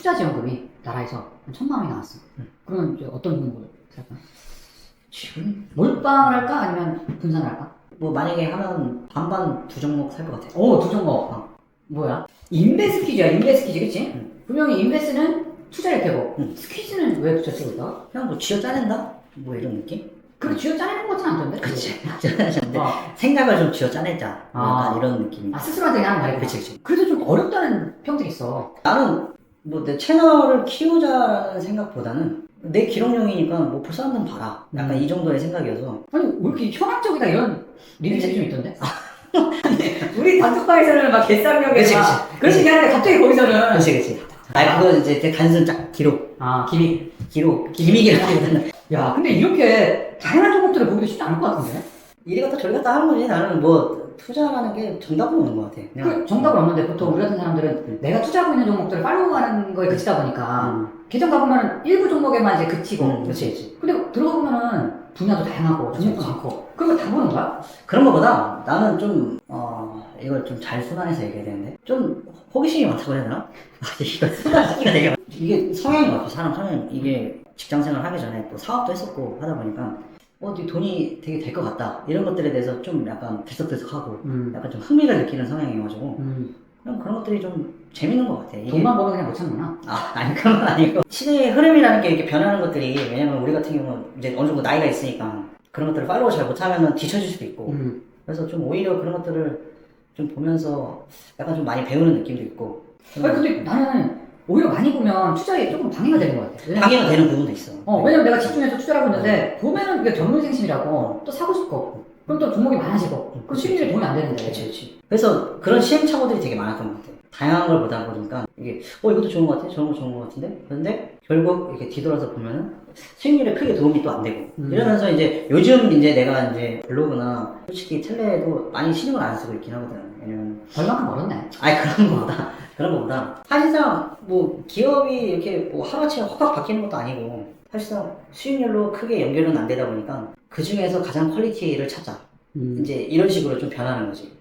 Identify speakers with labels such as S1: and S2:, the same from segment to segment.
S1: 투자 지원금이 나라에서 한 1,000만 원이 나왔어. 그러면 이제 어떤 종목을 살까?
S2: 지금
S1: 몰빵을 할까? 아니면 분산을 할까?
S2: 뭐 만약에 하면 반반 두 종목 살 것 같아.
S1: 오, 두 종목. 뭐야? 인베스퀴즈야, 인베스퀴즈, 그치? 분명히 인베스는 투자일 테고, 스퀴즈는 왜 투자 쓰고 있다?
S2: 그냥 뭐 쥐어 짜낸다? 뭐 이런 느낌?
S1: 그렇게 쥐어 짜내는 것 같진 않던데?
S2: 그치. 짜내는데
S1: 어.
S2: 생각을 좀 쥐어 짜내자.
S1: 아.
S2: 약간 이런 느낌이.
S1: 아, 스스로한테 그냥 하는 말이야.
S2: 그치.
S1: 그래도 좀 어렵다는 평들이 있어.
S2: 나는 뭐 내 채널을 키우자라는 생각보다는 내 기록용이니까 뭐 볼 사람들은 봐라. 약간 이 정도의 생각이어서.
S1: 아니, 왜 이렇게 현학적이다 이런 리듬이 좀 있던데? 우리 단톡방에서는 막 개싸움력에
S2: 그치,
S1: 막 그런 얘기 하는데 갑자기 거기서는
S2: 그치. 아니 그거 이제 단순 짝 기록.
S1: 아, 기믹.
S2: 기믹이라기보다는
S1: 야, 근데 이렇게 다양한 종목들을 보기도 쉽지 않을 것 같은데?
S2: 이리 갔다 저리 갔다 하는 거지. 나는 뭐 투자라는 게 정답은 없는 것 같아. 그냥
S1: 그 정답은 없는데 보통 우리 같은 사람들은 내가 투자하고 있는 종목들을 팔로우하는 거에 그치다 보니까 계정 가보면은 일부 종목에만 이제 그치고
S2: 그치.
S1: 근데 들어가 보면은 분야도 다양하고 종목도
S2: 그치.
S1: 많고 그런 거 다 보는 거야?
S2: 그런 거보다 나는 좀 이걸 좀 잘 순환해서 얘기해야 되는데 좀 호기심이 많다고 해야 되나? 이거 순환시키가 되게 이게 성향인 것 같아. 사람 성향. 이게 직장생활 하기 전에 또 사업도 했었고 하다 보니까 네 돈이 되게 될 것 같다 이런 것들에 대해서 좀 약간 들썩들썩하고 약간 좀 흥미를 느끼는 성향이어가지고 그냥 그런 것들이 좀 재밌는 것 같아. 이게
S1: 돈만 벌면 그냥 못 참구나.
S2: 아니 그런 건 아니고 시대의 흐름이라는 게 이렇게 변하는 것들이 왜냐면 우리 같은 경우는 이제 어느 정도 나이가 있으니까 그런 것들을 팔로우 잘 못하면 뒤처질 수도 있고 그래서 좀 오히려 그런 것들을 좀 보면서 약간 좀 많이 배우는 느낌도 있고.
S1: 아니 근데 나는 오히려 많이 보면 투자에 조금 방해가 되는 것 같아.
S2: 방해가 되는 부분도 있어.
S1: 왜냐면 내가 집중해서 투자를 하고 있는데 보면은 이게 견물생심이라고 또 사고 싶고 그럼 또 종목이 많아지고 그럼 수익률이 도움이 안 되는데.
S2: 그치. 그래서 그런 시행착오들이 되게 많았던 것 같아. 다양한 걸 보다 보니까 이게 이것도 좋은 것 같아, 저런 거 좋은 것 같은데 그런데 결국 이렇게 뒤돌아서 보면은 수익률에 크게 도움이 또 안 되고 이러면서 이제 요즘 이제 내가 이제 블로그나 솔직히 텔레에도 많이 신경을 안 쓰고 있긴 하거든. 왜냐면
S1: 벌만큼 벌었네.
S2: 아니 그런 거보다 사실상 뭐 기업이 이렇게 뭐 하루아침에 확 바뀌는 것도 아니고 사실상 수익률로 크게 연결은 안 되다 보니까 그 중에서 가장 퀄리티를 찾자. 이제 이런 식으로 좀 변하는 거지.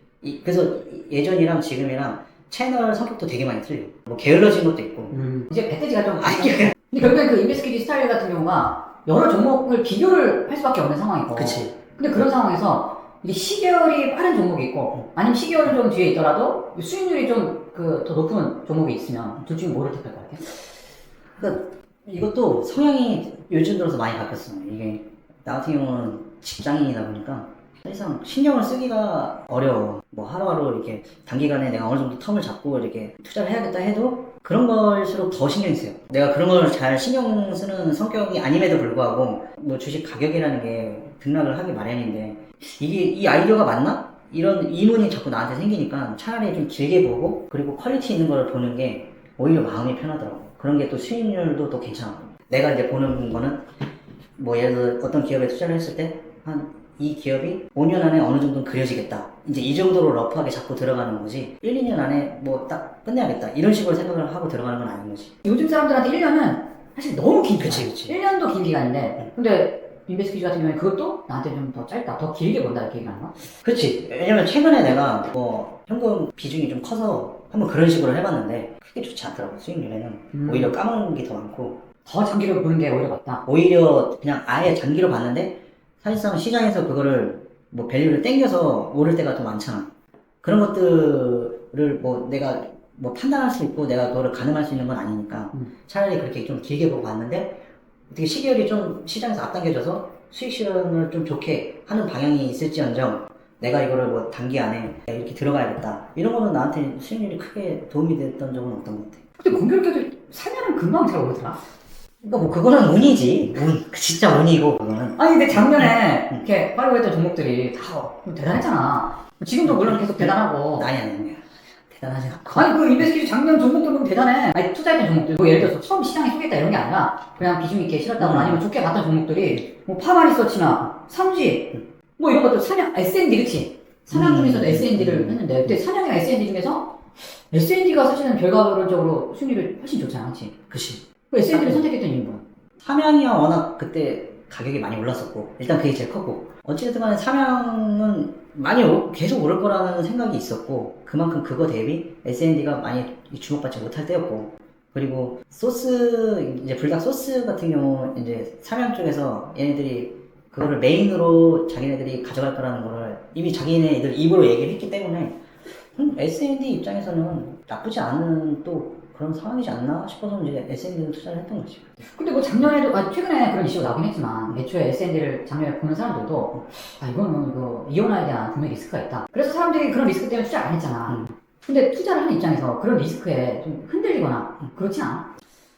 S2: 그래서 예전이랑 지금이랑 채널 성격도 되게 많이 틀려. 뭐 게을러진 것도 있고.
S1: 이제 배때지가 좀 근데 결국엔 그 인베스키지 스타일 같은 경우가 여러 종목을 비교를 할 수밖에 없는 상황이고.
S2: 그치.
S1: 근데 그런 상황에서 이게 시계열이 빠른 종목이 있고 아니면 시계열은 좀 뒤에 있더라도 수익률이 좀 더 높은 종목이 있으면 둘 중에 뭐를 택할 것 같아?
S2: 그러니까 이것도 성향이 요즘 들어서 많이 바뀌었어. 이게 나 같은 경우는 직장인이다 보니까 사실상 신경을 쓰기가 어려워. 뭐 하루하루 이렇게 단기간에 내가 어느 정도 텀을 잡고 이렇게 투자를 해야겠다 해도 그런 걸수록 더 신경이 쓰여. 내가 그런 걸 잘 신경 쓰는 성격이 아님에도 불구하고 뭐 주식 가격이라는 게 등락을 하기 마련인데 이게 이 아이디어가 맞나? 이런 의문이 자꾸 나한테 생기니까 차라리 좀 길게 보고 그리고 퀄리티 있는 걸 보는 게 오히려 마음이 편하더라고. 그런 게 또 수익률도 또 괜찮아. 내가 이제 보는 거는 뭐 예를 들어 어떤 기업에 투자를 했을 때 이 기업이 5년 안에 어느 정도는 그려지겠다. 이제 이 정도로 러프하게 잡고 들어가는 거지. 1, 2년 안에 뭐 딱 끝내야겠다. 이런 식으로 생각을 하고 들어가는 건 아닌 거지.
S1: 요즘 사람들한테 1년은 사실 너무 긴 기간.
S2: 그치.
S1: 1년도 긴 기간인데 근데 인베스키지 같은 경우에 그것도 나한테 좀 더 짧다. 더 길게 본다 이렇게 얘기하는 거야?
S2: 그렇지. 왜냐면 최근에 내가 뭐 현금 비중이 좀 커서 한번 그런 식으로 해봤는데 크게 좋지 않더라고. 수익률에는 오히려 까먹는 게 더 많고
S1: 더 장기로 보는 게 오히려 맞다.
S2: 오히려 그냥 아예 장기로 봤는데 사실상 시장에서 그거를 뭐 밸류를 땡겨서 오를 때가 더 많잖아. 그런 것들을 뭐 내가 뭐 판단할 수 있고 내가 그거를 가늠할 수 있는 건 아니니까 차라리 그렇게 좀 길게 보고 봤는데 어떻게 시계열이 좀 시장에서 앞당겨져서 수익 실현을 좀 좋게 하는 방향이 있을지언정 내가 이거를 뭐 단기 안에 이렇게 들어가야겠다 이런 거는 나한테 수익률이 크게 도움이 됐던 적은 없던 것 같아.
S1: 근데 공교롭게도 사면은 금방 잘 오르더라.
S2: 그러니까 뭐 그거는 운이지. 운. 진짜 운이고 그거는.
S1: 아니 근데 작년에 이렇게 팔로우 했던 종목들이 다 대단했잖아. 지금도 물론 계속 대단하고.
S2: 아니야. 대단하지 않고.
S1: 아니 그 인베스키지 작년 종목들 보면 대단해. 아니 투자했던 종목들 뭐 예를 들어서 처음 시장에 속했다 이런 게 아니라 그냥 비중 있게 실었다거나 아니면 좋게 봤던 종목들이 뭐 파마리서치나 삼지 뭐 이런 것들 사냥 S&D 그치? 사냥 중에서도 S&D를 했는데 그때 사냥이랑 S&D 중에서 S&D가 사실은 결과론적으로 수익률이 훨씬 좋잖아 그치?
S2: 그치.
S1: S&D를 선택했던 이유는 뭐야?
S2: 삼양이야 워낙 그때 가격이 많이 올랐었고 일단 그게 제일 컸고 어찌됐든 간에 삼양은 많이 계속 오를 거라는 생각이 있었고 그만큼 그거 대비 S&D가 많이 주목받지 못할 때였고 그리고 소스, 이제 불닭 소스 같은 경우, 이제 삼양 쪽에서 얘네들이 그거를 메인으로 자기네들이 가져갈 거라는 거를 이미 자기네들 입으로 얘기를 했기 때문에, S&D 입장에서는 나쁘지 않은 또 그런 상황이지 않나 싶어서 이제 S&D는 투자를 했던 거지.
S1: 근데 뭐 작년에도, 최근에 그런 이슈가 나오긴 했지만, 애초에 S&D를 작년에 보는 사람들도, 이거는 이거 이혼화에 대한 분명히 리스크가 있다. 그래서 사람들이 그런 리스크 때문에 투자를 안 했잖아. 근데 투자를 하는 입장에서 그런 리스크에 좀 흔들리거나 그렇지 않아?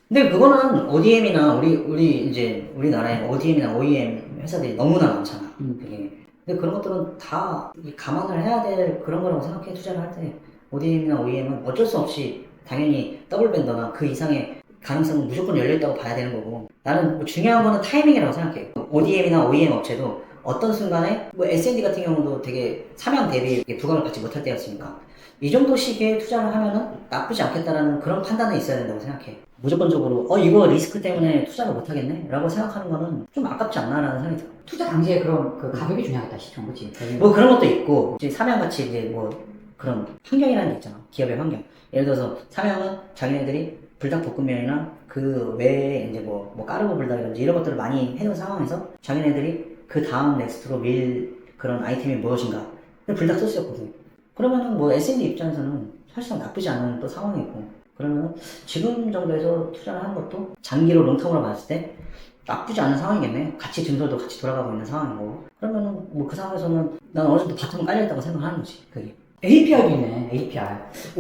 S2: 근데 그거는 ODM이나 우리 이제 우리나라에 ODM이나 OEM 회사들이 너무나 많잖아. 그게. 근데 그런 것들은 다 감안을 해야 될 그런 거라고 생각해. 투자를 할 때 ODM이나 OEM은 어쩔 수 없이 당연히 더블 벤더나 그 이상의 가능성은 무조건 열려있다고 봐야 되는 거고, 나는 뭐 중요한 거는 타이밍이라고 생각해. ODM이나 OEM 업체도 어떤 순간에 뭐 S&D 같은 경우도 되게 삼양 대비 부각을 받지 못할 때였으니까 이 정도 시기에 투자를 하면은 나쁘지 않겠다라는 그런 판단은 있어야 된다고 생각해. 무조건적으로 이거 리스크 때문에 투자를 못하겠네? 라고 생각하는 거는 좀 아깝지 않나라는 생각이 들어.
S1: 투자 당시에 그런 그 가격이 중요하겠다, 시총, 그치?
S2: 뭐 그런 것도 있고, 이제 삼양같이 이제 뭐 그런 환경이라는 게 있잖아. 기업의 환경. 예를 들어서 삼양은 자기네들이 불닭볶음면이나 그 외에 이제 뭐 까르보 불닭이라든지 이런 것들을 많이 해놓은 상황에서 자기네들이 그 다음 넥스트로 밀 그런 아이템이 무엇인가. 근데 불닭 소스였거든. 그러면은 뭐 S&D 입장에서는 사실상 나쁘지 않은 또 상황이고, 그러면 지금 정도에서 투자를 하는 것도 장기로 롱텀으로 봤을 때 나쁘지 않은 상황이겠네. 같이 증설도 같이 돌아가고 있는 상황이고, 그러면은 뭐 그 상황에서는 난 어느 정도 바텀은 깔려있다고 생각하는 거지, 그게.
S1: APR도 있네, APR.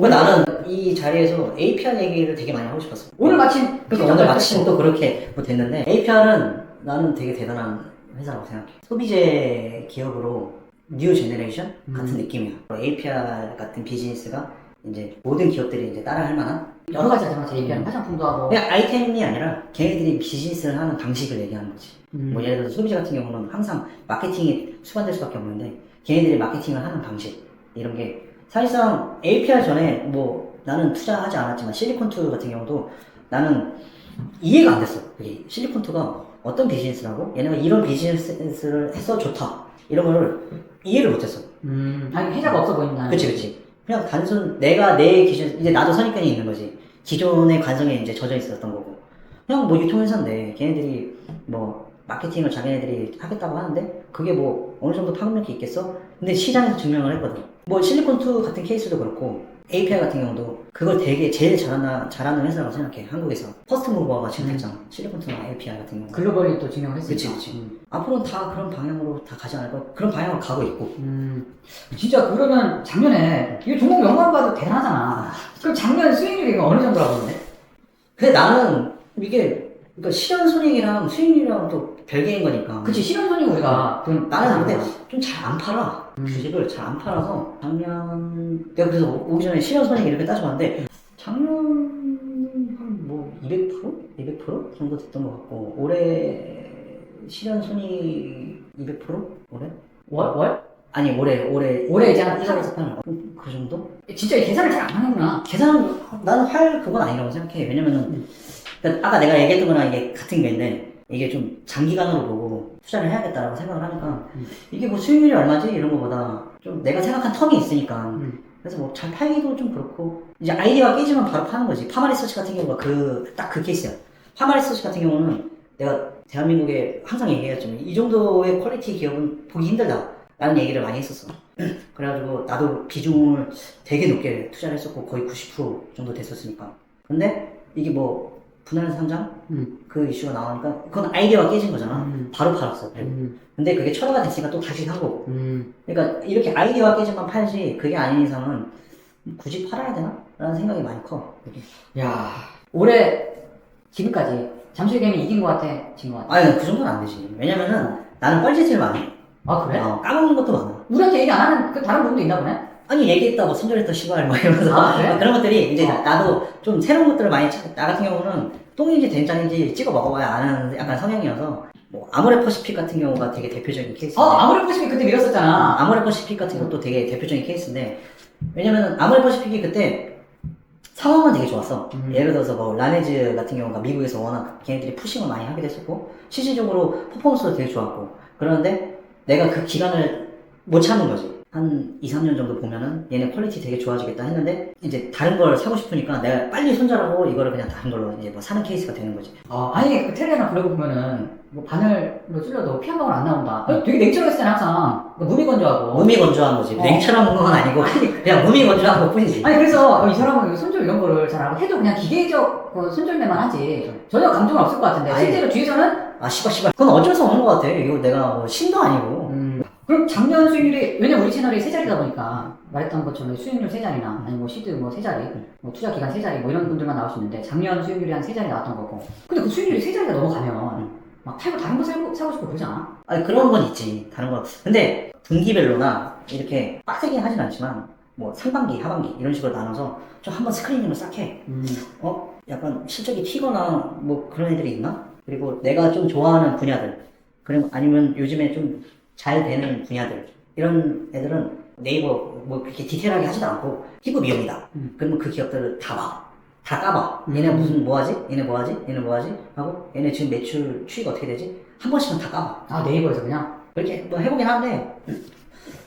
S2: 나는 이 자리에서 APR 얘기를 되게 많이 하고 싶었어.
S1: 오늘 마침,
S2: 그러니까 오늘 마침 또 그렇게 뭐 됐는데, APR은 나는 되게 대단한 회사라고 생각해. 소비재 기업으로 뉴 제너레이션 같은 느낌이야. APR 같은 비즈니스가 이제 모든 기업들이 이제 따라할 만한
S1: 여러 가지 하잖아. APR은 화장품도 하고.
S2: 그냥 아이템이 아니라 걔네들이 비즈니스를 하는 방식을 얘기하는 거지. 뭐 예를 들어서 소비자 같은 경우는 항상 마케팅이 수반될 수밖에 없는데 걔네들이 마케팅을 하는 방식 이런 게 사실상 APR 전에 뭐 나는 투자하지 않았지만 실리콘투 같은 경우도 나는 이해가 안 됐어. 그게 실리콘투가 어떤 비즈니스라고 얘네가 이런 비즈니스를 해서 좋다 이런 거를 이해를 못했어.
S1: 아니 해자가 없어 보인다.
S2: 그치. 그냥 단순 내가 내 기준, 이제 나도 선입견이 있는 거지. 기존의 관성에 이제 젖어 있었던 거고. 그냥 뭐 유통회사인데 걔네들이 뭐 마케팅을 자기네들이 하겠다고 하는데 그게 뭐 어느 정도 파급력이 있겠어? 근데 시장에서 증명을 했거든. 뭐 실리콘투 같은 케이스도 그렇고 API 같은 경우도 그걸 되게 제일 잘하는 회사라고 생각해. 한국에서 퍼스트 무버가 지금 됐잖아. 실리콘투나 API 같은 경우
S1: 글로벌이 또 증명을 했으니까.
S2: 그치. 앞으로는 다 그런 방향으로 다 가지 않을까? 그런 방향으로 가고 있고.
S1: 진짜 그러면 작년에 이 종목 연관 봐도 대단하잖아. 그럼 작년 수익률이 어느 정도라고 보는데?
S2: 근데 나는 이게 그러니까 실현손익이랑 수익률이랑 또 별개인 거니까.
S1: 그치, 실현손익 우리가 좀
S2: 나는 근데 좀 잘 안 팔아. 주식을 잘 안 팔아서 작년 내가 그래서 오기 전에 실현손익 이렇게 따져봤는데 작년 한 뭐 200%? 200% 정도 됐던 것 같고 올해 실현손익 200%? 올해?
S1: 월?
S2: 아니
S1: 올해 이제 한
S2: 1에서 그 정도?
S1: 진짜 계산을 잘 안 하는구나.
S2: 계산 나는 할 그건 아니라고 생각해. 왜냐면은 그러니까 아까 내가 얘기했던 거랑 이게 같은 게인데 이게 좀 장기간으로 보고 투자를 해야겠다라고 생각을 하니까 이게 뭐 수익률이 얼마지 이런 거보다 좀 내가 생각한 텀이 있으니까 그래서 뭐 잘 팔기도 좀 그렇고 이제 아이디어가 깨지면 바로 파는 거지. 파마리서치 같은 경우가 딱 그 케이스야. 파마리서치 같은 경우는 내가 대한민국에 항상 얘기했지만 이 정도의 퀄리티 기업은 보기 힘들다 라는 얘기를 많이 했었어. 그래가지고 나도 비중을 되게 높게 투자를 했었고 거의 90% 정도 됐었으니까. 근데 이게 뭐 분할 상장? 그 이슈가 나오니까 그건 아이디어가 깨진 거잖아. 바로 팔았어. 근데 그게 철회가 됐으니까 또 다시 산 거고. 그러니까 이렇게 아이디어가 깨지면 팔지 그게 아닌 이상은 굳이 팔아야 되나? 라는 생각이 많이 커. 그게.
S1: 야, 올해 지금까지 잠실개미 이긴 것 같아, 진 것 같아?
S2: 아니 그 정도는 안 되지. 왜냐면은 나는 뻘짓을 많이 해.
S1: 아 그래?
S2: 까먹는 것도 많아.
S1: 우리한테 얘기 안 하는 그 다른 분도 있나 보네?
S2: 아니 얘기했다 뭐 손절했다 시발 막 이러면서
S1: 그래?
S2: 그런 것들이 이제 나도 좀 새로운 것들을 많이 나 같은 경우는 똥인지 된장인지 찍어 먹어봐야 아는 약간 성향이어서 뭐 아모레퍼시픽 같은 경우가 되게 대표적인 케이스인데
S1: 아모레퍼시픽 그때 밀었었잖아.
S2: 아모레퍼시픽 같은 것도 되게 대표적인 케이스인데 왜냐면은 아모레퍼시픽이 그때 상황은 되게 좋았어. 예를 들어서 뭐 라네즈 같은 경우가 미국에서 워낙 걔네들이 푸싱을 많이 하게 됐었고 실질적으로 퍼포먼스도 되게 좋았고 그런데 내가 그 기간을 못 참은 거지. 한 2, 3년 정도 보면은 얘네 퀄리티 되게 좋아지겠다 했는데 이제 다른 걸 사고 싶으니까 내가 빨리 손절하고 이거를 그냥 다른 걸로 이제 뭐 사는 케이스가 되는 거지.
S1: 아니 그 텔레나 블로그 보면은 뭐 바늘로 찔러도 피 한 방울 안 나온다. 되게 냉철했잖아 항상. 몸이 건조하고.
S2: 몸이 건조한 거지. 냉철한 건 아니고 그냥 몸이 건조한 것 뿐이지.
S1: 아니 그래서 이 사람은 손절 이런 거를 잘 알고 해도 그냥 기계적 손절매만 하지 전혀 감정은 없을 것 같은데
S2: 아니,
S1: 실제로 뒤에서는
S2: 씨발. 그건 어쩔 수 없는 것 같아. 이거 내가 뭐 신도 아니고.
S1: 그럼 작년 수익률이 왜냐면 우리 채널이 세 자리다 보니까 말했던 것처럼 수익률 세 자리나 아니 뭐 시드 뭐 세 자리 뭐 투자 기간 세 자리 뭐 이런 분들만 나올 수 있는데 작년 수익률이 한 세 자리 나왔던 거고 근데 그 수익률이 세 자리가 넘어가면 막 팔고 다른 거 사고 싶고 그러잖아.
S2: 아니 그런 건 있지. 다른 건. 근데 분기별로나 이렇게 빡세게 하진 않지만 뭐 상반기, 하반기 이런 식으로 나눠서 좀 한번 스크리닝을 싹 해. 약간 실적이 튀거나 뭐 그런 애들이 있나? 그리고 내가 좀 좋아하는 분야들 그리고 아니면 요즘에 좀 잘 되는 분야들 이런 애들은 네이버 뭐 그렇게 디테일하게 하지도 않고 피부 미용이다. 그러면 그 기업들을 다 봐. 다 까봐. 얘네 무슨 뭐하지? 얘네 뭐하지? 얘네 뭐하지? 하고 얘네 지금 매출 추이가 어떻게 되지? 한 번씩은 다 까봐.
S1: 아 네이버에서 그냥?
S2: 그렇게 뭐 해보긴 하는데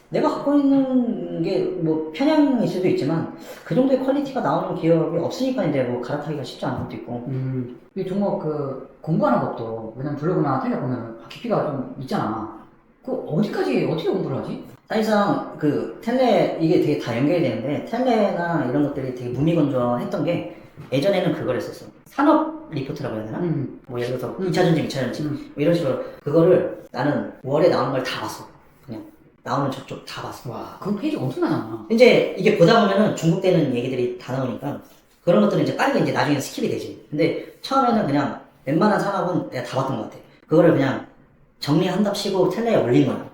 S2: 내가 갖고 있는 게 뭐 편향일 수도 있지만 그 정도의 퀄리티가 나오는 기업이 없으니까 이제 뭐 갈아타기가 쉽지 않은 것도 있고.
S1: 이 종목 그 공부하는 것도 왜냐면 블로그나 텔레 보면 깊이가 좀 있잖아. 그 어디까지 어떻게 공부를 하지?
S2: 사실상 그 텔레 이게 되게 다 연결이 되는데 텔레나 이런 것들이 되게 무미건조했던 게 예전에는 그걸 했었어. 산업 리포트라고 해야 되나? 뭐 예를 들어서 2차 전지, 2차 전지 뭐 이런 식으로 그거를 나는 월에 나오는 걸 다 봤어. 그냥 나오는 저쪽 다 봤어.
S1: 와, 그 페이지 엄청나잖아.
S2: 이제 이게 보다 보면은 중복되는 얘기들이 다 나오니까 그런 것들은 이제 빠르게 이제 나중에 스킵이 되지. 근데 처음에는 그냥 웬만한 산업은 내가 다 봤던 것 같아. 그거를 그냥 정리한답시고 텔레에 올린 거야.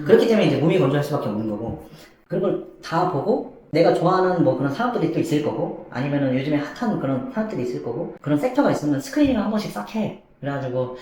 S2: 그렇기 때문에 이제 몸이 건조할 수밖에 없는 거고 그런 걸 다 보고 내가 좋아하는 뭐 그런 산업들이 또 있을 거고 아니면은 요즘에 핫한 그런 산업들이 있을 거고 그런 섹터가 있으면 스크리닝을 한 번씩 싹 해. 그래가지고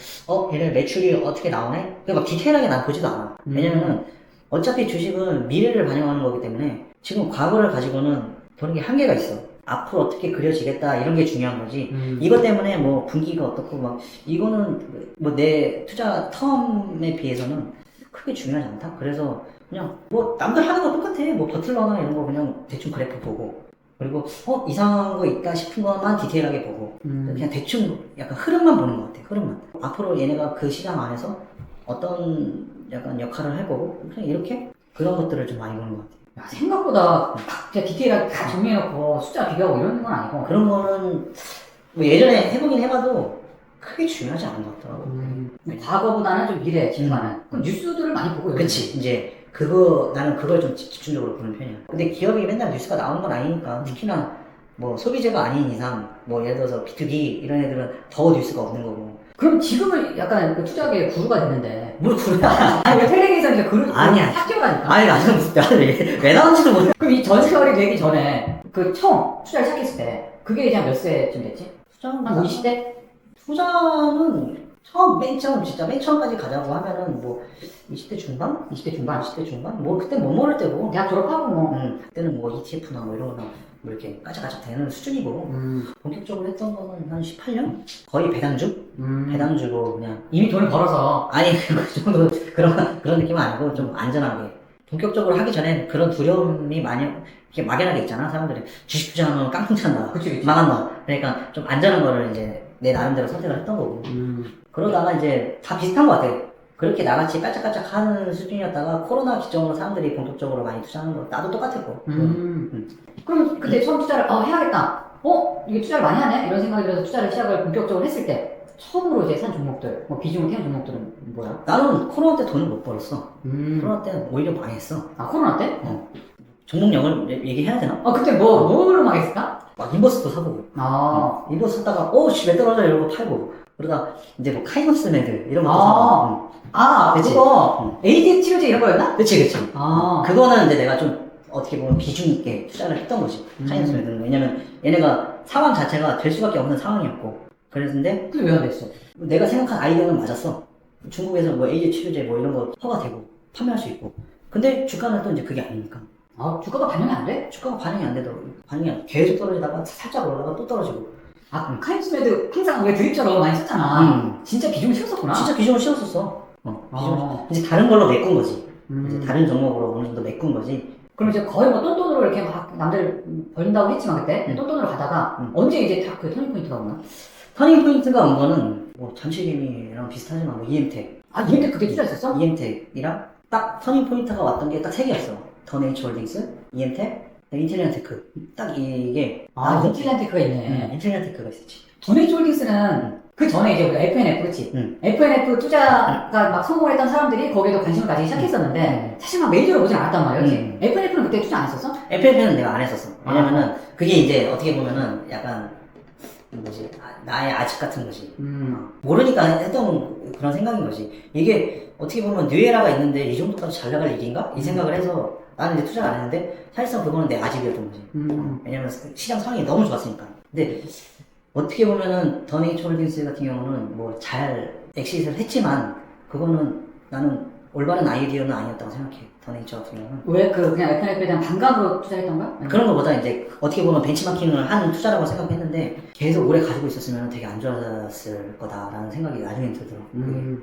S2: 얘네 매출이 어떻게 나오네? 그게 막 디테일하게 난 보지도 않아. 왜냐면은 어차피 주식은 미래를 반영하는 거기 때문에 지금 과거를 가지고는 보는 게 한계가 있어. 앞으로 어떻게 그려지겠다 이런 게 중요한 거지. 이것 때문에 뭐 분기가 어떻고 막 이거는 뭐 내 투자 텀에 비해서는 크게 중요하지 않다. 그래서 그냥 뭐 남들 하는 거 똑같아. 뭐 버틀러나 이런 거 그냥 대충 그래프 보고 그리고 이상한 거 있다 싶은 것만 디테일하게 보고 그냥 대충 약간 흐름만 보는 것 같아. 흐름만. 앞으로 얘네가 그 시장 안에서 어떤 약간 역할을 할 거고 그냥 이렇게 그런 것들을 좀 많이 보는 것 같아.
S1: 야, 생각보다 막 그냥 디테일하게 다 정리해놓고 숫자 비교하고 이런 건 아니고
S2: 그런 거는 뭐 예전에 해보긴 해봐도 크게 중요하지 않은 것 같더라고.
S1: 과거보다는 좀 미래에 집중하는 그럼 뉴스들을 많이 보고
S2: 그치. 이제 나는 그걸 좀 집중적으로 보는 편이야. 근데 기업이 맨날 뉴스가 나오는 건 아니니까 특히나 뭐 소비재가 아닌 이상 뭐 예를 들어서 B2B 이런 애들은 더 뉴스가 없는 거고.
S1: 그럼 지금은 약간 그 투자계의 구루가 됐는데
S2: 뭘 구르야.
S1: 아니 왜 텔레기에서 이제 구루
S2: 아니야.
S1: 학교라니까
S2: 아니 나는 무슨 왜 나온지도 모르.
S1: 그럼 이 전 세월이 되기 전에 그 처음 투자를 시작했을 때 그게 이제 한 몇 세쯤 됐지?
S2: 투자는
S1: 한 20대?
S2: 투자는 처음 맨 처음 진짜 맨 처음까지 가자고 하면은 뭐 20대 중반?
S1: 20대 중반?
S2: 20대 중반? 뭐 그때 못 모를 때고.
S1: 대학 졸업하고 뭐
S2: 그때는 뭐 ETF나 뭐 이런 거나 뭐 이렇게 까짝까짝 되는 수준이고 본격적으로 했던 거는 한 18년? 거의 배당주? 배당주고 그냥
S1: 이미 돈을 벌어서
S2: 아니 그 정도 그런 느낌은 아니고 좀 안전하게 본격적으로 하기 전에 그런 두려움이 많이 이렇게 막연하게 있잖아. 사람들이 주식 투자하면 깡통 찬다
S1: 그치.
S2: 망한다. 그러니까 좀 안전한 거를 이제 내 나름대로 선택을 했던 거고 그러다가 이제 다 비슷한 것 같아. 그렇게 나같이 깔짝깔짝 하는 수준이었다가 코로나 기점으로 사람들이 본격적으로 많이 투자하는 거 나도 똑같았고.
S1: 그럼 그때 처음 투자를 해야겠다. 이게 투자를 많이 하네? 이런 생각이 들어서 투자를 시작을 본격적으로 했을 때 처음으로 이제 산 종목들, 뭐 비중을 태운 종목들은 뭐야?
S2: 나는 코로나 때 돈을 못 벌었어. 코로나 때 오히려 망했어.
S1: 아 코로나 때?
S2: 종목명을 얘기해야 되나?
S1: 그때 뭐로 망했을까?
S2: 막 인버스도 사보고. 인버스 샀다가 왜 떨어져 이러고 팔고. 그러다 이제 뭐 카이머스메드 이런 것도 사고. 그치?
S1: 그거 ADX 치료제 이런 거였나?
S2: 그치. 그거는 이제 내가 좀 어떻게 보면 비중 있게 투자를 했던 거지. 카이머스메드는. 왜냐면 얘네가 상황 자체가 될 수밖에 없는 상황이었고. 그랬는데
S1: 근데 왜 안 됐어?
S2: 내가 생각한 아이디어는 맞았어. 중국에서 뭐 AD 치료제 뭐 이런 거 허가되고 판매할 수 있고. 근데 주가는 또 이제 그게 아니니까.
S1: 주가가 반영이 안 돼?
S2: 주가가 반영이 안 되더라고. 반영이 안 돼. 계속 떨어지다가 살짝 올라가다가 또 떨어지고.
S1: 카이스메드 항상 왜 드립처럼 많이 썼잖아. 진짜 비중을 실었었구나.
S2: 진짜 비중을 씌웠었어. 이제 다른 걸로 메꾼 거지. 이제 다른 종목으로 어느 정도 메꾼 거지.
S1: 그럼 이제 거의 뭐 똔똔으로 이렇게 막 남들 벌린다고 했지만 그때 똔똔으로 가다가 언제 이제 딱 그 터닝 포인트가 오나?
S2: 터닝 포인트가 온 거는 뭐 잠실개미랑 비슷하지만 뭐 EM텍.
S1: 아, 이때 그게 투자했었어?
S2: EM텍이랑 딱 터닝 포인트가 왔던 게 딱 세 개였어. 더 네이처 홀딩스, EM텍, 인텔리전 테크. 딱 이게
S1: 아, 인텔리전 테크가 있네.
S2: 인텔리전 테크가 있었지.
S1: 더네이처 홀딩스는 그 전에 이제 우리가 FNF, 그치? FNF 투자가 막 성공했던 사람들이 거기에도 관심을 가지기 시작했었는데 사실 막 메이저로 오진 않았단 말이야, 그치? FNF는 그때 투자 안 했었어?
S2: FF는 내가 안 했었어. 왜냐면은 그게 이제 어떻게 보면은 약간 뭐지 나의 아직 같은 거지. 모르니까 했던 그런 생각인 거지. 이게 어떻게 보면 뉴에라가 있는데 이 정도까지 잘 나갈 일인가? 이 생각을 해서 나는 이제 투자를 안 했는데 사실상 그거는 내 아직이었던 거지. 왜냐면 시장 상황이 너무 좋았으니까. 근데 어떻게 보면은 더 네이처 홀딩스 같은 경우는 뭐 잘 엑시트를 했지만 그거는 나는 올바른 아이디어는 아니었다고 생각해. 더 네이처 같은 경우는.
S1: 왜 그냥 FNF에 대한 반감으로 투자했던 거야?
S2: 그런 것보다 이제 어떻게 보면 벤치마킹을 하는 투자라고 생각했는데 계속 오래 가지고 있었으면 되게 안 좋았을 거다라는 생각이 나중에 들더라고.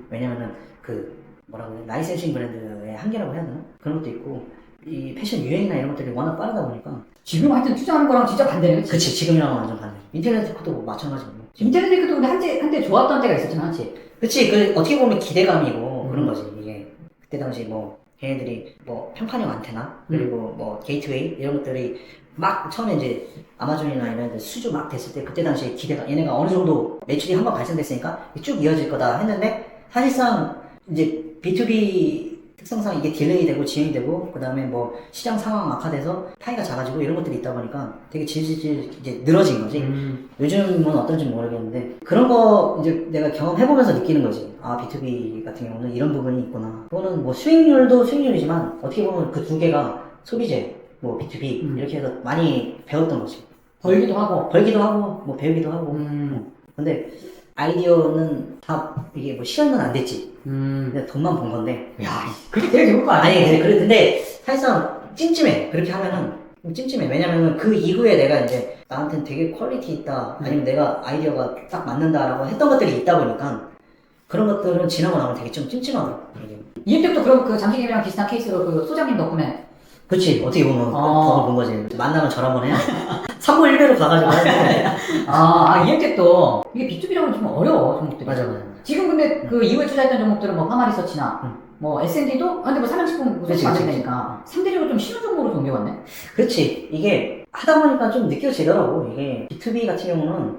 S2: 왜냐면은 그 뭐라고 해야 라이센싱 브랜드의 한계라고 해야 되나? 그런 것도 있고 이 패션 유행이나 이런 것들이 워낙 빠르다 보니까
S1: 지금 하여튼 투자하는 거랑 진짜 반대네, 그치?
S2: 그치 지금이랑 완전 반대. 인터넷 테크도 뭐 마찬가지고.
S1: 인텔리전 테크도 근데 한때 좋았던 때가 있었지만, 그치?
S2: 그치 그 어떻게 보면 기대감이고 그런 거지 이게 그때 당시 뭐 걔네들이 뭐 평판형 안테나 그리고 뭐 게이트웨이 이런 것들이 막 처음에 이제 아마존이나 이런 데 수주 막 됐을 때 그때 당시에 기대가 얘네가 어느 정도 매출이 한번 발생됐으니까 쭉 이어질 거다 했는데 사실상 이제 B2B 특성상 이게 딜레이 되고 지연이 되고 그 다음에 뭐 시장 상황 악화돼서 파이가 작아지고 이런 것들이 있다 보니까 되게 질질질 이제 늘어진 거지. 요즘은 어떤지 모르겠는데 그런 거 이제 내가 경험해보면서 느끼는 거지. 아 B2B 같은 경우는 이런 부분이 있구나. 그거는 뭐 수익률도 수익률이지만 어떻게 보면 그 두 개가 소비재, 뭐 B2B 이렇게 해서 많이 배웠던 거지.
S1: 벌기도 하고.
S2: 벌기도 하고 뭐 배우기도 하고. 근데 아이디어는 다 이게 뭐 실현은 안 됐지. 근데 돈만 번 건데.
S1: 야, 그게 되게 좋을 거 아니야?
S2: 아니, 근데 사실상 찜찜해. 그렇게 하면은 찜찜해. 왜냐면은 그 이후에 내가 이제 나한테는 되게 퀄리티 있다. 아니면 내가 아이디어가 딱 맞는다라고 했던 것들이 있다 보니까 그런 것들은 지나고 나면 되게 좀 찜찜하더라고.
S1: 이때부터 그럼 그 장기님이랑 비슷한 케이스로 그 소장님 덕분에.
S2: 그치. 어떻게 보면 그걸 본 거지. 만나면 절 한번 해. 3부 1배로 가가지고 하는데.
S1: 이때도 이게 B2B라고 좀 어려워, 종목들이.
S2: 맞아.
S1: 지금 근데 그 이후에 투자했던 종목들은 뭐 파마리서치나 뭐 S&D도 근데 뭐 삼양식품
S2: 그치,
S1: 무슨
S2: 그치.
S1: 만들니까 상대적으로 좀 쉬운 종목으로 좀 옮겨왔네.
S2: 그렇지. 이게 하다 보니까 좀 느껴지더라고. 이게 B2B 같은 경우는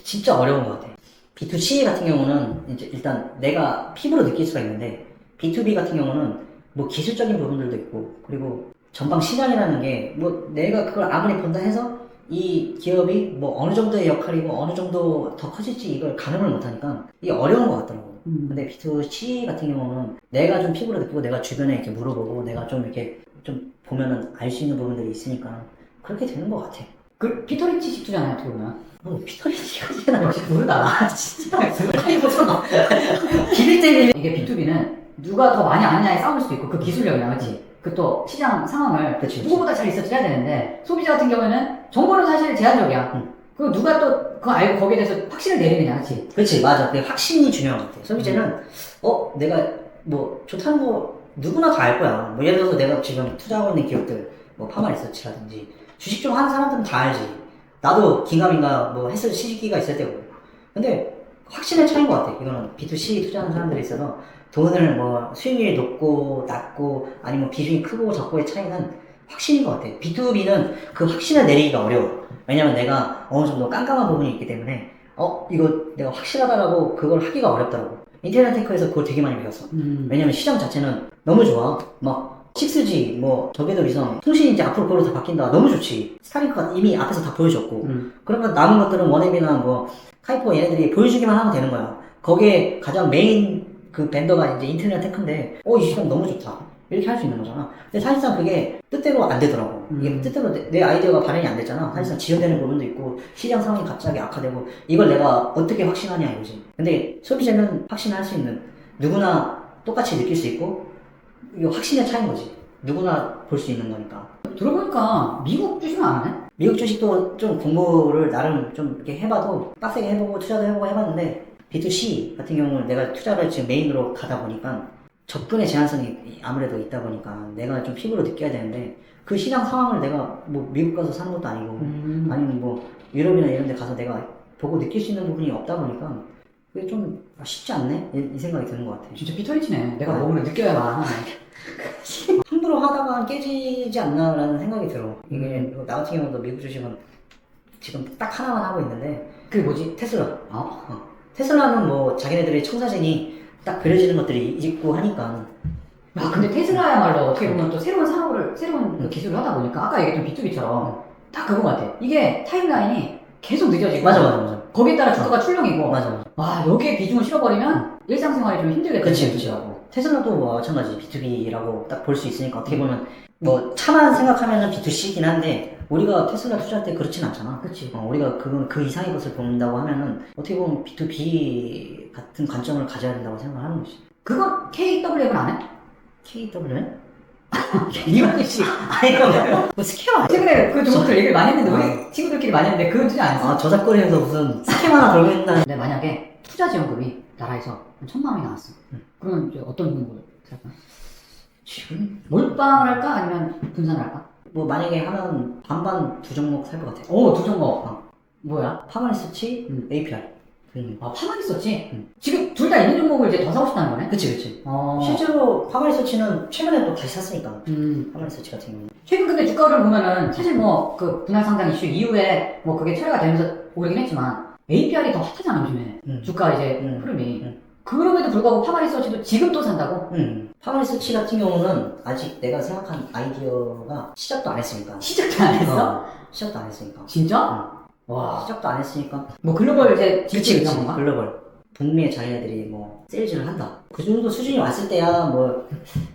S2: 진짜 어려운 것 같아. B2C 같은 경우는 이제 일단 내가 피부로 느낄 수가 있는데 B2B 같은 경우는 뭐 기술적인 부분들도 있고 그리고 전방 시장이라는 게 뭐 내가 그걸 아무리 본다 해서 이 기업이 뭐 어느 정도의 역할이고 어느 정도 더 커질지 이걸 가늠을 못하니까 이게 어려운 것 같더라고. 근데 B2C 같은 경우는 내가 좀 피부로 느끼고 내가 주변에 이렇게 물어보고 내가 좀 이렇게 좀 보면은 알 수 있는 부분들이 있으니까 그렇게 되는 것 같아.
S1: 그 피터린치 투자는 어떻게 보면.
S2: 피터리지까지는
S1: 역시 모르다.
S2: 진짜 아니 무슨 비빌 때 비빌
S1: 이게 B2B는 누가 더 많이 아느냐에 싸울 수도 있고 그 기술력이나 그치? 그 또 시장 상황을
S2: 그치.
S1: 누구보다 잘 리서치를 해야 되는데 소비자 같은 경우에는 정보는 사실 제한적이야. 그 누가 또 그거 알고 거기에 대해서 확신을 내리느냐, 그치?
S2: 그렇지 맞아. 그 확신이 중요한 것 같아. 소비자는 내가 뭐 좋다는 거 누구나 다 알 거야. 뭐 예를 들어서 내가 지금 투자하고 있는 기업들 뭐 파마리서치라든지 주식 좀 하는 사람들은 다 알지. 나도 긴가민가 뭐 했을 시기가 있을 때고. 근데 확신의 차이인 것 같아. 이거는 B2C 투자하는 사람들이 있어서 돈을 뭐 수익률이 높고 낮고 아니면 비중이 크고 적고의 차이는 확신인 것 같아. B2B는 그 확신을 내리기가 어려워. 왜냐면 내가 어느 정도 깜깜한 부분이 있기 때문에 이거 내가 확실하다라고 그걸 하기가 어렵더라고. 인터넷 테크에서 그걸 되게 많이 배웠어. 왜냐면 시장 자체는 너무 좋아. 막 6G 뭐 저궤도 위성 통신이 이제 앞으로 그걸로 다 바뀐다. 너무 좋지. 스타링크가 이미 앞에서 다 보여줬고 그러면 남은 것들은 원앱이나 뭐 카이포 얘네들이 보여주기만 하면 되는 거야. 거기에 가장 메인 그 벤더가 이제 인터넷 테크인데 이 시장 너무 좋다. 이렇게 할 수 있는 거잖아. 근데 사실상 그게 뜻대로 안 되더라고. 이게 뜻대로 내 아이디어가 발현이 안 됐잖아. 사실상 지연되는 부분도 있고 시장 상황이 갑자기 악화되고 이걸 내가 어떻게 확신하냐 이거지. 근데 소비자는 확신할 수 있는 누구나 똑같이 느낄 수 있고 이거 확신의 차이인 거지. 누구나 볼 수 있는 거니까.
S1: 들어보니까 미국 주식은 안 하네?
S2: 미국 주식도 좀 공부를 나름 좀 이렇게 해봐도 빡세게 해보고 투자도 해보고 해봤는데 B2C 같은 경우는 내가 투자를 지금 메인으로 가다 보니까 접근의 제한성이 아무래도 있다 보니까 내가 좀 피부로 느껴야 되는데 그 시장 상황을 내가 뭐 미국 가서 사는 것도 아니고 아니면 뭐 유럽이나 이런 데 가서 내가 보고 느낄 수 있는 부분이 없다 보니까 그게 좀 쉽지 않네? 이 생각이 드는 것 같아.
S1: 진짜 피터리치네. 내가 먹으면 느껴야만.
S2: 함부로 하다가 깨지지 않나라는 생각이 들어. 이게 나 같은 경우도 미국 주식은 지금 딱 하나만 하고 있는데
S1: 그게 뭐지?
S2: 테슬라.
S1: 어?
S2: 테슬라는 뭐 자기네들의 청사진이 딱 그려지는 것들이 있고 하니까
S1: 야, 근데 테슬라야말로 어떻게 보면 또 새로운 산업을, 새로운 그 기술을 하다 보니까 아까 얘기했던 B2B처럼 딱 그거 같아. 이게 타임라인이 계속 늦어지고.
S2: 맞아.
S1: 거기에 따라 주가가 출렁이고.
S2: 맞아.
S1: 와, 여기에 비중을 실어버리면 일상생활이 좀 힘들게
S2: 그치. 테슬라도 뭐 마찬가지 B2B라고 딱 볼 수 있으니까 어떻게 보면 뭐 차만 생각하면은 B2C긴 한데 우리가 테슬라 투자할 때 그렇진 않잖아.
S1: 그치.
S2: 우리가 그 이상의 것을 본다고 하면은 어떻게 보면 B2B 같은 관점을 가져야 된다고 생각을 하는 거지.
S1: 그건 KWF는 안 해?
S2: KWN?
S1: 이만희 씨.
S2: 아니 뭐 스캐머 아니야?
S1: 최근에 그 종목들 얘기를 많이 했는데, 우리 친구들끼리 많이 했는데, 그건 투자 안 했어.
S2: 아 저작거리에서 무슨 스캐머 하나 걸고 있나?
S1: 근데 만약에 투자 지원금이 나라에서 한 1,000만 원이 나왔어. 그러면 이제 어떤 종목을 살까? 지금 몰빵을 할까? 아니면 분산을 할까?
S2: 뭐 만약에 하면 반반 두 종목 살 것 같아.
S1: 오, 두 종목. 뭐야?
S2: 파마리서치, APR.
S1: 아, 파만 있었지? 지금 둘 다 있는 종목을 이제 더 사고 싶다는 거네?
S2: 그치.
S1: 어.
S2: 실제로 파마리서치는 최근에 또 다시 샀으니까.
S1: 음.
S2: 파마리서치 같은 경우는.
S1: 최근 근데 주가를 보면은 사실 뭐 그 분할 상장 이슈 이후에 뭐 그게 철회가 되면서 오르긴 했지만 APR이 더 핫하잖아 요즘에. 주가 이제 흐름이. 그럼에도 불구하고 파마리서치도 지금 또 산다고?
S2: 파마리서치 같은 경우는 아직 내가 생각한 아이디어가 시작도 안 했으니까.
S1: 시작도 안 했어?
S2: 시작도 안 했으니까.
S1: 진짜? 와.
S2: 시작도 안 했으니까.
S1: 뭐 글로벌 이제
S2: 그치.
S1: 이런 건가?
S2: 글로벌. 북미의 자기네들이 뭐 세일즈를 한다. 그 정도 수준이 왔을 때야 뭐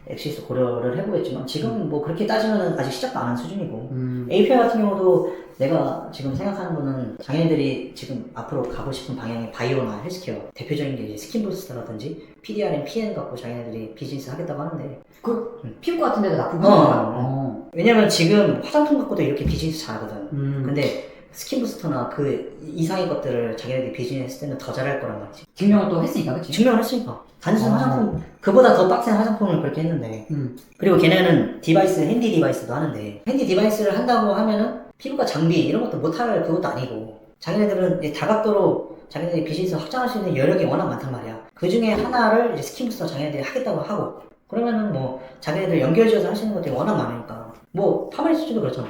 S2: 엑시스 고려를 해보겠지만 지금 뭐 그렇게 따지면은 아직 시작도 안 한 수준이고. API 같은 경우도 내가 지금 생각하는 거는 자기네들이 지금 앞으로 가고 싶은 방향이 바이오나 헬스케어. 대표적인 게 이제 스킨부스터라든지 PDRM, PN 갖고 자기네들이 비즈니스 하겠다고 하는데.
S1: 그 피부과 같은 데도 납품하는 거야?
S2: 왜냐면 지금 화장품 갖고도 이렇게 비즈니스 잘하거든. 근데 스킨부스터나 그 이상의 것들을 자기네들이 비즈니스 했을 때는 더 잘할 거란 말이지.
S1: 증명을 또 했으니까, 그치?
S2: 증명을 했으니까. 단순 화장품, 그보다 더 빡센 화장품을 그렇게 했는데. 그리고 걔네는 디바이스, 핸디 디바이스도 하는데, 핸디 디바이스를 한다고 하면은 피부과 장비 이런 것도 못할 그것도 아니고, 자기네들은 이제 다각도로 자기네들이 비즈니스 확장할 수 있는 여력이 워낙 많단 말이야. 그 중에 하나를 이제 스킨부스터 자기네들이 하겠다고 하고, 그러면은 뭐 자기네들 연결지어서 할 수 있는 것들이 워낙 많으니까. 뭐 파마리스도 그렇잖아.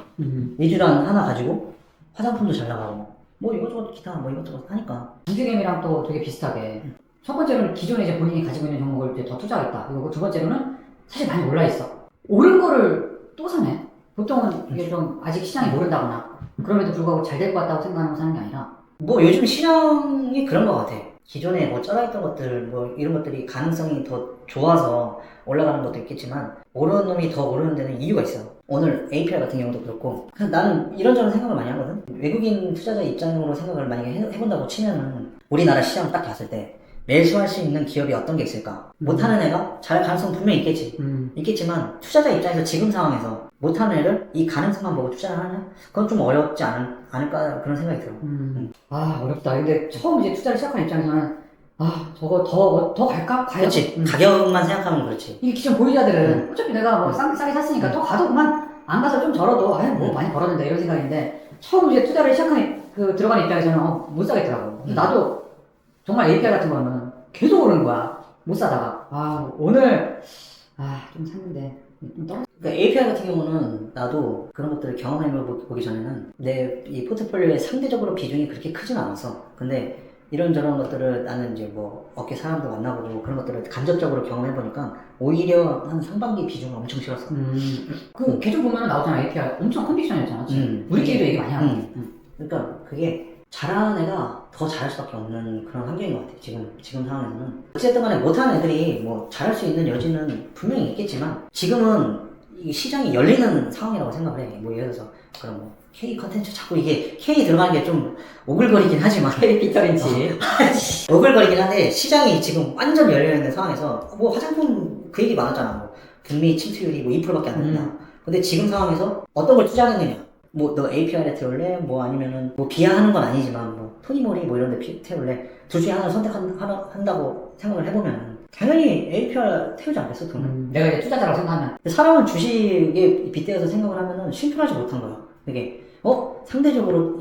S2: 리쥬란 하나 가지고 화장품도 잘 나가고 뭐 이것저것 기타 뭐 이것저것 하니까.
S1: 인수개미랑 또 되게 비슷하게 첫 번째로는 기존에 이제 본인이 가지고 있는 종목을 이제 더 투자하겠다. 그리고 두 번째로는 사실 많이 올라있어. 오른 거를 또 사네. 보통은 이게 좀 아직 시장이 모른다거나 그럼에도 불구하고 잘 될 것 같다고 생각하고 사는 게 아니라
S2: 뭐 요즘 시장이 그런 것 같아. 기존에 뭐 쩔어있던 것들 뭐 이런 것들이 가능성이 더 좋아서 올라가는 것도 있겠지만 오르는 놈이 더 오르는 데는 이유가 있어. 오늘 APR 같은 경우도 그렇고 나는 이런저런 생각을 많이 하거든. 외국인 투자자 입장으로 생각을 만약에 해본다고 치면은 우리나라 시장 딱 봤을 때 매수할 수 있는 기업이 어떤 게 있을까? 못하는 애가 잘할 가능성 분명히 있겠지. 있겠지만 투자자 입장에서 지금 상황에서 못하는 애를 이 가능성만 보고 투자를 하냐? 그건 좀 어렵지 않을까 그런 생각이 들어.
S1: 아 어렵다. 근데 처음 이제 투자를 시작한 입장에서는 아 저거 더 갈까? 가야지.
S2: 그렇지. 가격만 생각하면 그렇지.
S1: 이게 기존 보유자들은 어차피 내가 뭐 싸게 샀으니까 더 가도 그만 안 가서 좀 절어도 뭐 많이 벌었는데 이런 생각인데 처음 이제 투자를 시작한 들어간 입장에서는 못 사겠더라고. 나도 정말 APR 같은 거는 계속 오르는 거야. 못 사다가 오늘 좀 샀는데 좀 떨어졌어.
S2: 그러니까 API 같은 경우는 나도 그런 것들을 경험해보기 전에는 내 이 포트폴리오에 상대적으로 비중이 그렇게 크진 않았어. 근데 이런저런 것들을 나는 이제 뭐 업계 사람도 만나보고 그런 것들을 간접적으로 경험해보니까 오히려 한 상반기 비중을 엄청 실었어.
S1: 그 계정 보면 나오잖아. APR 엄청 컨디션이었잖아. 우리끼리도 얘기 많이 하고.
S2: 그러니까 그게 잘하는 애가 더 잘할 수밖에 없는 그런 환경인 것 같아. 지금 상황에서는. 어쨌든 간에 못하는 애들이 뭐 잘할 수 있는 여지는 분명히 있겠지만 지금은 이 시장이 열리는 상황이라고 생각을 해. 뭐 예를 들어서 그런 뭐 K 컨텐츠 자꾸 이게 K 들어가는 게 좀 오글거리긴 하지만
S1: K 피터린치
S2: 오글거리긴 한데 시장이 지금 완전 열려있는 상황에서 뭐 화장품 그 얘기 많았잖아. 뭐 북미 침투율이 뭐 2%밖에 안 된다. 근데 지금 상황에서 어떤 걸 투자하느냐? 뭐 너 APR에 들어올래? 뭐 아니면은 뭐 비하하는 건 아니지만 뭐 토니모리 뭐 이런 데 태울래? 둘 중에 하나를 선택한다고 생각을 해보면 당연히 APR 태우지 않겠어, 돈은.
S1: 내가 이제 투자자라고 생각하면.
S2: 근데 사람은 주식에 빗대어서 생각을 하면은 심플하지 못한 거야. 이게, 상대적으로,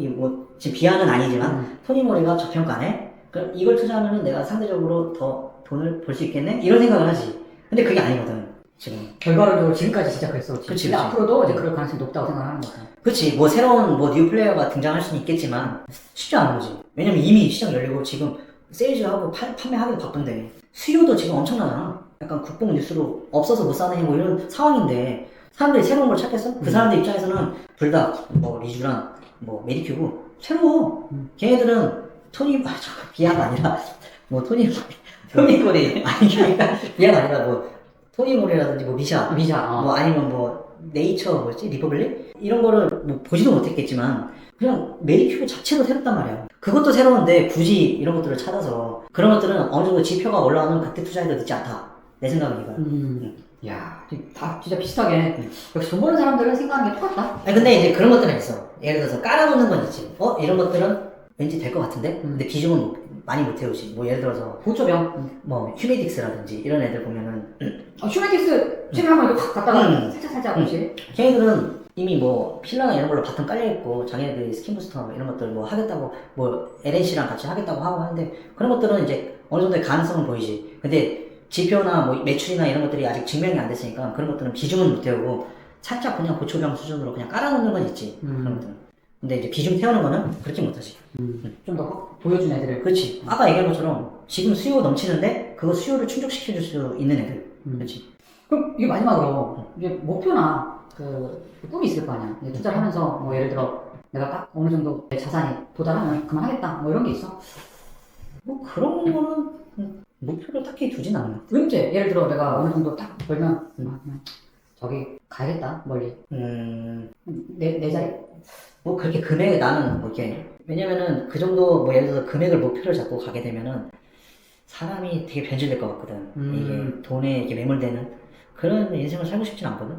S2: 지금 비하는 아니지만, 토니모리가 저평가네? 그럼 이걸 투자하면은 내가 상대적으로 더 돈을 벌 수 있겠네? 이런 생각을 하지. 근데 그게 아니거든, 지금.
S1: 결과론적으로 지금까지 진짜 그랬어.
S2: 그치.
S1: 근데 앞으로도 이제 그럴 가능성이 높다고 생각하는 거야.
S2: 그치, 새로운 뉴 플레이어가 등장할 수는 있겠지만, 쉽지 않은 거지. 왜냐면 이미 시장 열리고 지금 세일즈하고 판매하기도 바쁜데, 수요도 지금 엄청나잖아. 약간 국뽕 뉴스로 없어서 못 사네, 이런 상황인데, 사람들이 새로운 걸 찾겠어? 그 사람들 입장에서는 불닭, 리쥬란, 메디큐브, 새로워. 걔네들은 비하가 아니라, 토니모리, 아니, 그러니까, 비하가 아니라 토니모리라든지 미샤, 아니면 네이처 리퍼블릭? 이런 거를 보지도 못했겠지만 그냥 메디큐브 자체도 새롭단 말이야. 그것도 새로운데 굳이 이런 것들을 찾아서 그런 것들은 어느 정도 지표가 올라오면 그때 투자해도 늦지 않다. 내 생각은 이거야.
S1: 야, 다 진짜 비슷하게. 역시 돈 버는 사람들은 생각하는 게 똑같다.
S2: 아니, 근데 이제 그런 것들은 있어. 예를 들어서 깔아놓는 건 있지. 이런 것들은 왠지 될 것 같은데? 근데 비중은 많이 못 태우지. 예를 들어서
S1: 보초병.
S2: 휴메딕스라든지 이런 애들 보면은
S1: 휴메틱스 최근에 한번 이렇게 확 갔다가 살짝 그렇지.
S2: 걔네들은 이미 필러나 이런 걸로 바탕 깔려있고 자기네들이 스킨부스터 이런 것들 하겠다고 LNC랑 같이 하겠다고 하고 하는데 그런 것들은 이제 어느 정도의 가능성은 보이지. 근데 지표나 매출이나 이런 것들이 아직 증명이 안 됐으니까 그런 것들은 비중은 못 태우고 살짝 그냥 보초병 수준으로 그냥 깔아놓는 건 있지. 그런 것들은. 근데 이제 비중 태우는 거는 그렇게 못하지.
S1: 좀 더 보여준 애들을.
S2: 그렇지. 아까 얘기한 것처럼 지금 수요 넘치는데 그거 수요를 충족시켜줄 수 있는 애들. 그렇지.
S1: 그럼 이게 마지막으로 이제 목표나 꿈이 있을 거 아니야. 이제 투자를 하면서 예를 들어 내가 딱 어느 정도 내 자산이 도달하면 그만하겠다. 이런 게 있어.
S2: 그런 거는 목표를 딱히 두진 않아.
S1: 언제? 예를 들어 내가 어느 정도 딱 벌면 저기 가야겠다 멀리. 내 자리.
S2: 그렇게 금액을 나는 이렇게 왜냐면은 그 정도 예를 들어서 금액을 목표를 잡고 가게 되면은 사람이 되게 변질될 것 같거든. 이게 돈에 이렇게 매몰되는 그런 인생을 살고 싶진 않거든.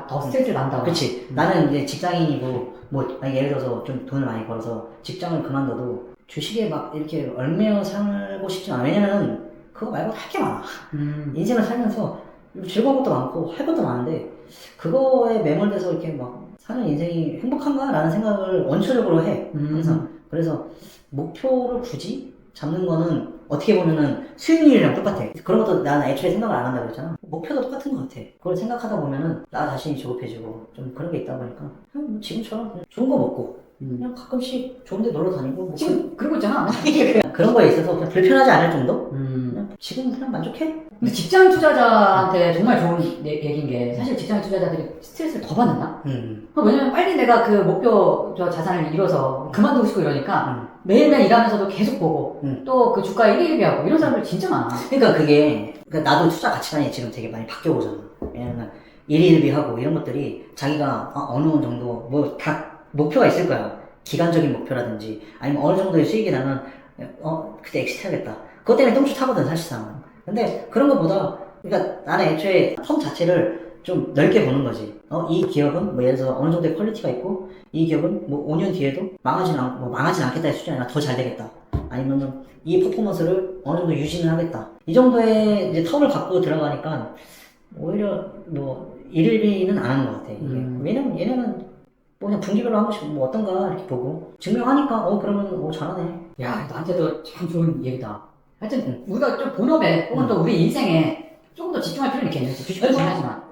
S1: 더 스트레스를 난다고.
S2: 그치. 나는 이제 직장인이고 아니, 예를 들어서 좀 돈을 많이 벌어서 직장을 그만둬도 주식에 이렇게 얽매여 살고 싶진 않아. 왜냐면은 그거 말고 할 게 많아. 인생을 살면서 즐거운 것도 많고 할 것도 많은데 그거에 매몰돼서 이렇게 사는 인생이 행복한가? 라는 생각을 원초적으로 해. 항상. 그래서 목표를 굳이 잡는 거는 어떻게 보면은 수익률이랑 똑같아. 그런 것도 나는 애초에 생각을 안 한다고 했잖아. 목표도 똑같은 것 같아. 그걸 생각하다 보면은 나 자신이 조급해지고 좀 그런 게 있다 보니까 그냥 지금처럼 그냥 좋은 거 먹고 그냥 가끔씩 좋은 데 놀러 다니고
S1: 지금 그러고 있잖아.
S2: 그런 거에 있어서 그냥 불편하지 않을 정도? 그냥 지금 그냥 만족해.
S1: 근데 직장 투자자한테 정말 좋은 얘기인 게 사실 직장 투자자들이 스트레스를 더 받는다? 왜냐면 빨리 내가 그 목표 자산을 이뤄서 그만두고 싶고 이러니까 매일매일 일하면서도 계속 보고 또 그 주가에 일일비하고 이런 사람들 진짜 많아.
S2: 그러니까 나도 투자 가치관이 지금 되게 많이 바뀌어보잖아. 왜냐면 일일비하고 이런 것들이 자기가 어느 정도 다 목표가 있을 거야. 기간적인 목표라든지 아니면 어느 정도의 수익이 나면 그때 엑시트해야겠다. 그것 때문에 똥줄 타거든 사실상. 근데 그런 것보다 그러니까 나는 애초에 텀 자체를 좀 넓게 보는 거지. 이 기업은 예를 들어서 어느 정도의 퀄리티가 있고 이 기업은 5년 뒤에도 망하진 않겠다의 수준이 아니라 더 잘 되겠다. 아니면은 이 퍼포먼스를 어느 정도 유지는 하겠다. 이 정도의 이제 텀을 갖고 들어가니까 오히려 일일비는 안 하는 것 같아. 이게. 왜냐면 얘네는 그냥 분기별로 한 번씩 어떤가 이렇게 보고 증명하니까 그러면 잘하네.
S1: 야, 나한테도 참 좋은 얘기다. 하여튼 우리가 좀 본업에 혹은 또 우리 인생에 조금 더 집중할 필요는 있겠네. 주식도 중요하지만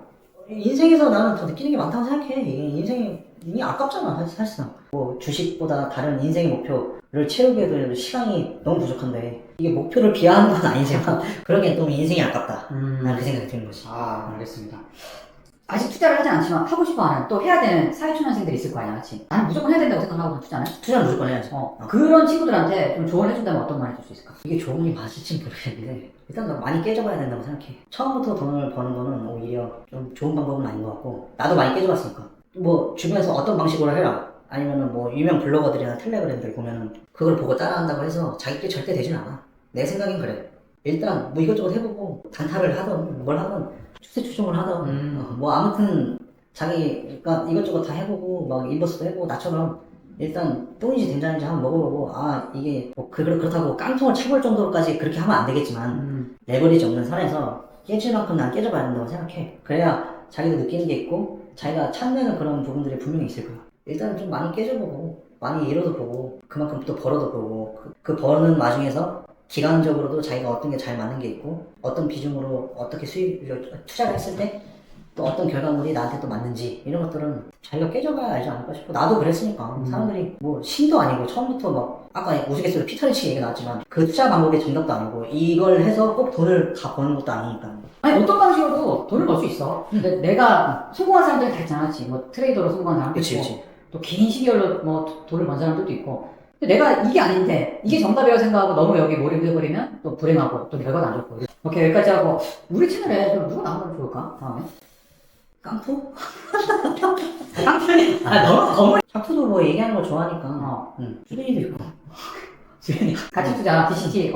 S2: 인생에서 나는 더 느끼는 게 많다고 생각해. 이게 인생이 아깝잖아 사실상. 주식보다 다른 인생의 목표를 채우기에도 시간이 너무 부족한데 이게 목표를 비하하는 건 아니지만 그러기엔 또 인생이 아깝다. 나는 그 생각이 드는 거지.
S1: 알겠습니다. 아직 투자를 하진 않지만 하고 싶어하는 또 해야 되는 사회초년생들이 있을 거 아니야, 그치? 나는 무조건 해야 된다고 생각하고 투자는?
S2: 투자는 무조건 해야지.
S1: 그런 친구들한테 좀 조언을 해준다면 어떤 말 해줄 수 있을까?
S2: 이게 조언이 맞을지 모르겠는데 일단 너 많이 깨져봐야 된다고 생각해. 처음부터 돈을 버는 거는 오히려 좀 좋은 방법은 아닌 것 같고 나도 많이 깨져봤으니까 주변에서 어떤 방식으로 해라 아니면은 유명 블로거들이나 텔레그램들 보면은 그걸 보고 따라한다고 해서 자기께 절대 되진 않아. 내 생각엔 그래. 일단 이것저것 해보고 단타를 하던 뭘 하던 추세 추종을 하던 아무튼 자기가 이것저것 다 해보고 인버스도 해보고 나처럼 일단 똥인지 된장인지 한번 먹어보고 이게 그렇다고 깡통을 차볼 정도로까지 그렇게 하면 안 되겠지만 레버리지 없는 선에서 깨질 만큼 난 깨져봐야 된다고 생각해. 그래야 자기도 느끼는 게 있고 자기가 찾는 그런 부분들이 분명히 있을 거야. 일단은 좀 많이 깨져보고 많이 잃어도 보고 그만큼 또 벌어도 보고 그 버는 와중에서 기간적으로도 자기가 어떤 게 잘 맞는 게 있고 어떤 비중으로 어떻게 수익을 투자를 했을 때 또 어떤 결과물이 나한테 또 맞는지 이런 것들은 자기가 깨져봐야 알지 않을까 싶고 나도 그랬으니까 사람들이 뭐 신도 아니고 처음부터 막 아까 우스갯소리로 피터리치 얘기가 나왔지만 그 투자 방법이 정답도 아니고 이걸 해서 꼭 돈을 다 버는 것도 아니니까
S1: 아니 어떤 방식으로도 돈을 벌 수 있어. 근데 내가 성공한 사람들은 다 있잖아. 뭐 트레이더로 성공한 사람도
S2: 그치,
S1: 있고
S2: 그치.
S1: 또 긴 시결로 뭐 돈을 번 사람들도 있고. 근데 내가 이게 아닌데 이게 정답이라고 생각하고 너무 여기 몰입해버리면 또 불행하고 또 결과도 안 좋고. 오케이 여기까지 하고 우리 채널에 좀 누가 나오면 좋을까? 다음에?
S2: 깡푸?
S1: 깡패니? 아 너무 거물.
S2: 샤프도 뭐 얘기하는 거 좋아하니까
S1: 어.
S2: 수빈이도 있고
S1: 같이 투자 DCT.